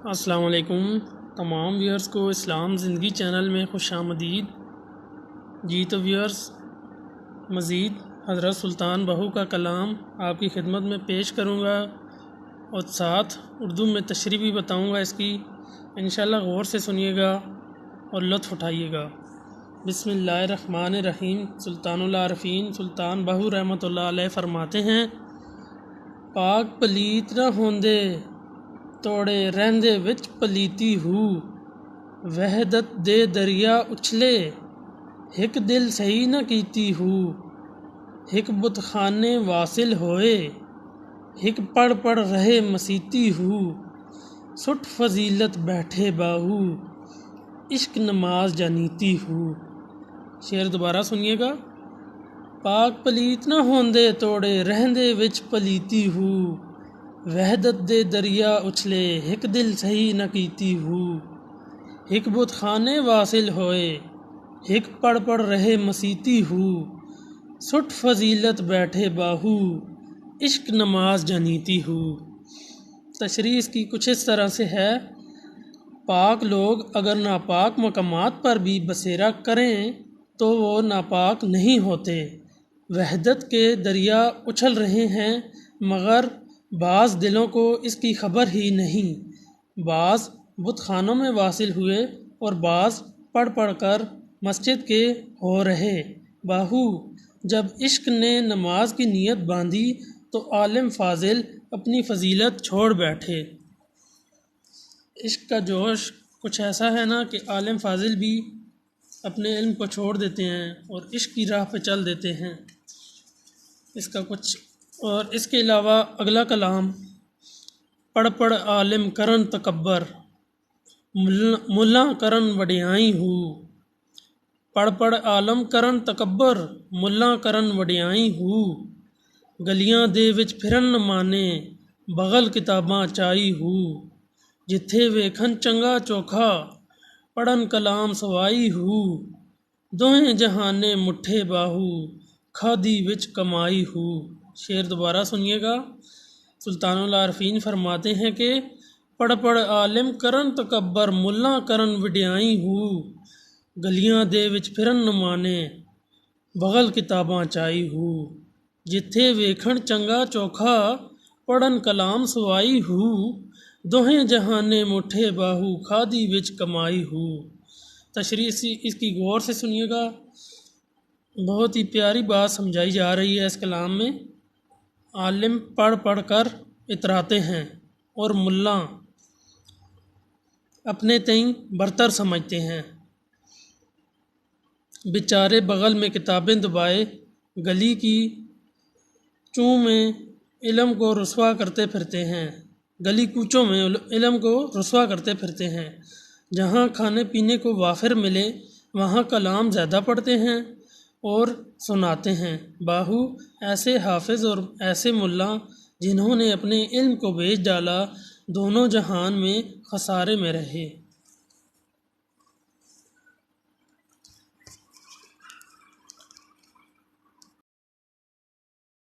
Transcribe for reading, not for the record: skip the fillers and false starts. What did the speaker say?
अस्सलाम वालेकुम तमाम व्यूअर्स को इस्लाम ज़िंदगी चैनल में खुशामदीद। जी तो व्यूअर्स, मज़ीद हज़रत सुल्तान बहू का कलाम आपकी खिदमत में पेश करूँगा और साथ उर्दू में तशरीह भी बताऊँगा इसकी। इंशाअल्लाह गौर से सुनिएगा और लुत्फ़ उठाइएगा। बिस्मिल्लाहिर्रहमानिर्रहीम। सुल्तानुल आरफ़ीन सुल्तान बहू रहमतुल्लाह अलैह फरमाते हैं, पाक पलीत न होंदे तोड़े रहंदे विच पलीती हूँ, वहदत दे दरिया उछले हिक दिल सही न कीती हूँ। हिक बुतखाने वासिल होए हिक पढ़ पढ़ रहे मसीती हूँ। सुट फजीलत बैठे बाहू इश्क नमाज जानीती हूँ। शेर दोबारा सुनिएगा। पाक पलीत न होंदे तोड़े रहंदे विच पलीती हूँ, वहदत दे दरिया उछले हिक दिल सही न कीती हूँ। हिक बुतखाने वासिल होए हिक पढ़ पढ़ रहे मसीती हूँ। सुट फजीलत बैठे बाहू इश्क नमाज जानीती हूँ। तशरीह इसकी कुछ इस तरह से है, पाक लोग अगर नापाक मकामात पर भी बसेरा करें तो वो नापाक नहीं होते। वहदत के दरिया उछल रहे हैं मगर बाज़ दिलों को इसकी खबर ही नहीं। बाज़ बुतखानों में वासिल हुए और बाज़ पढ़ पढ़ कर मस्जिद के हो रहे। बाहू जब इश्क ने नमाज की नीयत बांधी तो आलिम फाजिल अपनी फजीलत छोड़ बैठे। इश्क का जोश कुछ ऐसा है ना कि आलिम फाजिल भी अपने इल्म को छोड़ देते हैं और इश्क की राह पे चल देते हैं। इसका कुछ और इसके अलावा अगला कलाम, पढ़ पढ़ आलिम करन तकब्बर मुल्ला करन वडियाई हूँ। पढ़ पढ़ आलम करन तकब्बर मुल्ला करन वडियाई हूँ। गलियां दे विच फिरन न माने बगल किताबां चाई हूँ। जिथे वेखन चंगा चोखा पढ़न कलाम सवाई हूँ। दोहें जहाने मुठे बाहू खादी विच कमाई हूँ। शेर दोबारा सुनिएगा। सुल्तानुल आरफ़ीन फरमाते हैं कि पढ़ पढ़ आलिम करन तकब्बर मुल्ला करन वडियाई हूँ। गलियां दे विच फिरन न माने बगल किताबां चाई हूँ। जिथे वेखन चंगा चोखा पढ़न कलाम सवाई हूँ। दोहें जहाने मुठे बाहू खादी विच कमाई हूँ। तशरीह इसकी गौर से सुनिएगा। बहुत ही प्यारी बात समझाई जा रही है इस कलाम में। आलिम पढ़ पढ़ कर इतराते हैं और मुल्ला अपने तईं बरतर समझते हैं। बेचारे बगल में किताबें दबाए गली की चूँ में इल्म को रुसवा करते फिरते हैं। गली कूचों में इल्म को रुसवा करते फिरते हैं। जहाँ खाने पीने को वाफिर मिले वहाँ कलाम ज़्यादा पढ़ते हैं और सुनाते हैं। बाहू ऐसे हाफिज़ और ऐसे मुल्ला जिन्होंने अपने इल्म को बेच डाला दोनों जहान में खसारे में रहे।